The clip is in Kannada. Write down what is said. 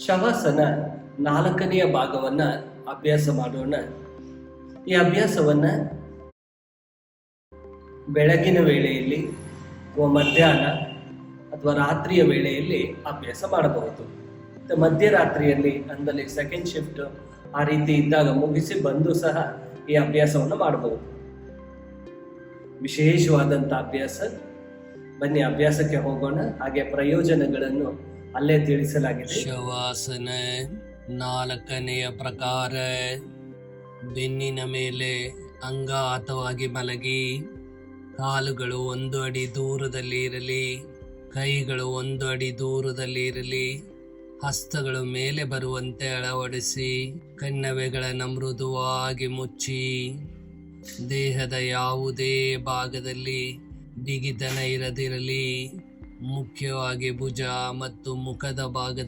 ಶವಾಸನ 4ನೆಯ ಭಾಗವನ್ನ ಅಭ್ಯಾಸ ಮಾಡೋಣ. ಈ ಅಭ್ಯಾಸವನ್ನ ಬೆಳಗಿನ ವೇಳೆಯಲ್ಲಿ ಅಥವಾ ಮಧ್ಯಾಹ್ನ ಅಥವಾ ರಾತ್ರಿಯ ವೇಳೆಯಲ್ಲಿ ಅಭ್ಯಾಸ ಮಾಡಬಹುದು. ಮಧ್ಯರಾತ್ರಿಯಲ್ಲಿ ಅಂದಲ್ಲಿ ಸೆಕೆಂಡ್ ಶಿಫ್ಟ್ ಆ ರೀತಿ ಇದ್ದಾಗ ಮುಗಿಸಿ ಬಂದು ಸಹ ಈ ಅಭ್ಯಾಸವನ್ನು ಮಾಡಬಹುದು. ವಿಶೇಷವಾದಂಥ ಅಭ್ಯಾಸ. ಬನ್ನಿ ಅಭ್ಯಾಸಕ್ಕೆ ಹೋಗೋಣ. ಹಾಗೆ ಪ್ರಯೋಜನಗಳನ್ನು ಅಲ್ಲೇ ತಿಳಿಸಲಾಗಿದೆ. ಶವಾಸನ 4ನೆಯ ಪ್ರಕಾರ. ಬೆನ್ನಿನ ಮೇಲೆ ಅಂಗಾತವಾಗಿ ಮಲಗಿ, ಕಾಲುಗಳು 1 ಅಡಿ ದೂರದಲ್ಲಿ ಇರಲಿ, ಕೈಗಳು 1 ಅಡಿ ದೂರದಲ್ಲಿ ಇರಲಿ, ಹಸ್ತಗಳು ಮೇಲೆ ಬರುವಂತೆ ಅಳವಡಿಸಿ, ಕಣ್ಣವೆಗಳನ್ನು ಮೃದುವಾಗಿ ಮುಚ್ಚಿ, ದೇಹದ ಯಾವುದೇ ಭಾಗದಲ್ಲಿ ಬಿಗಿತನ ಇರದಿರಲಿ, ಮುಖ್ಯವಾಗಿ ಭುಜ ಮತ್ತು ಮುಖದ ಭಾಗದಲ್ಲಿ